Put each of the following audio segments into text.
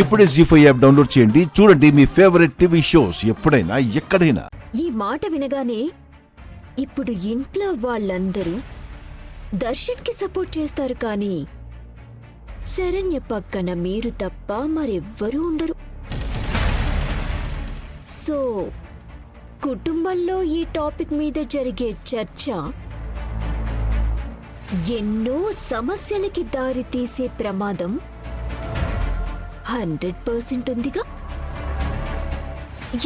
ఇప్పుడే జీ5 app download చేయండి. చూడండి మీ ఫేవరెట్ టీవీ షోస్ ఎప్పుడైనా ఎక్కడైనా. ఈ మాట వినగానే ఇప్పుడు ఇంట్లో వాళ్ళందరూ దర్శన్కి సపోర్ట్ చేస్తారు, కానీ శరణ్య పక్కన మీరు తప్ప మరెవ్వరూ ఉండరు. సో కుటుంబంలో ఈ టాపిక్ మీద జరిగే చర్చ ఎన్నో సమస్యలకి దారి తీసే ప్రమాదం 100% ఉందిగా.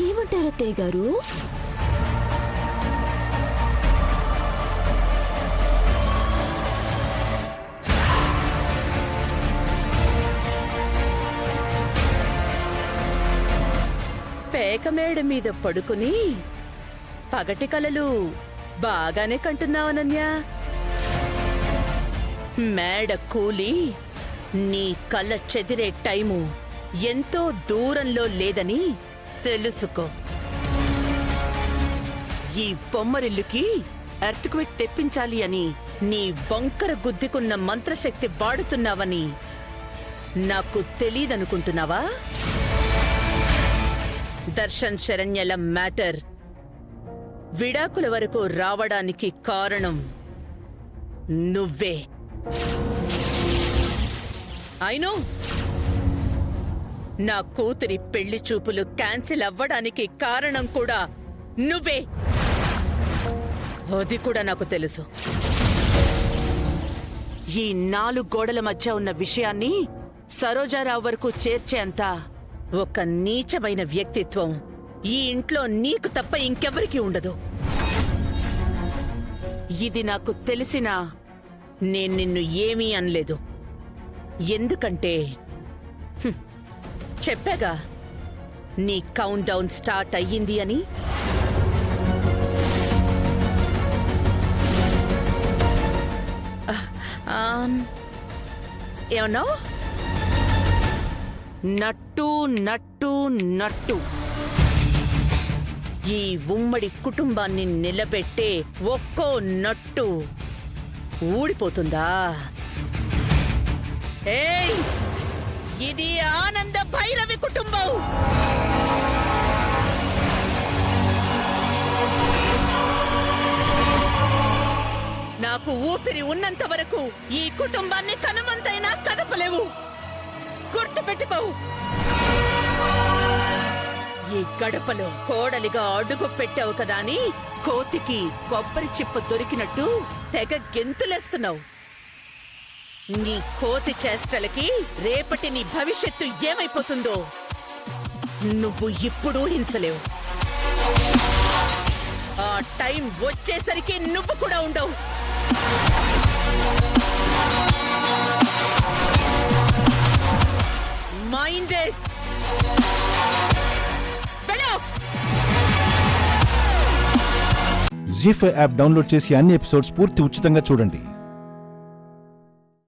ఏమంటారు అత్తయ్య గారు? పేకమేడ మీద పడుకుని పగటి కలలు బాగానే కంటున్నావనన్యా. మేడ కూలి నీ కళ్ళ చెదిరే టైము ఎంతో దూరంలో లేదని తెలుసుకో. ఈ బొమ్మరిల్లుకి ఎర్త్క్వేక్ తెప్పించాలి అని నీ వంకర గుద్దికున్న మంత్రశక్తి వాడుతున్నావని నాకు తెలీదనుకుంటున్నావా? దర్శన్ శరణ్యల మ్యాటర్ విడాకుల వరకు రావడానికి కారణం నువ్వే. అయినో నా కూతురి పెళ్లి చూపులు క్యాన్సిల్ అవ్వడానికి కారణం కూడా నువ్వే. అది కూడా నాకు తెలుసు. ఈ 4 గోడల మధ్య ఉన్న విషయాన్ని సరోజారావు వరకు చేర్చేంత ఒక నీచమైన వ్యక్తిత్వం ఈ ఇంట్లో నీకు తప్ప ఇంకెవరికీ ఉండదు. ఇది నాకు తెలిసినా నేను నిన్ను ఏమీ అనలేదు. ఎందుకంటే చెప్పాగా నీ కౌంట్ డౌన్ స్టార్ట్ అయ్యింది అని. ఏమన్నావు? నట్టు నట్టు నట్టు ఈ ఉమ్మడి కుటుంబాన్ని నిలబెట్టే ఒక్కో నట్టు ఊడిపోతుందా? ఏయ్, ఇది ఆనంద భైరవి కుటుంబం. నాకు ఊపిరి ఉన్నంత వరకు ఈ కుటుంబాన్ని కనుమంతైనా కదపలేవు. గుర్తుపెట్టుకో. ఈ గడపలో కోడలిగా అడుగు పెట్టావు కదా అని కోతికి కొబ్బరి చిప్ప దొరికినట్టు తెగ గెంతులేస్తున్నావు. నీ కోతి చేష్టలకి రేపటి నీ భవిష్యత్తు ఏమైపోతుందో నువ్వు ఇప్పుడు ఊహించలేవు. ఆ టైం వచ్చేసరికి నువ్వు కూడా ఉండవు. మైండెడ్. జీ5 యాప్ డౌన్లోడ్ చేసి అన్ని ఎపిసోడ్స్ పూర్తి ఉచితంగా చూడండి.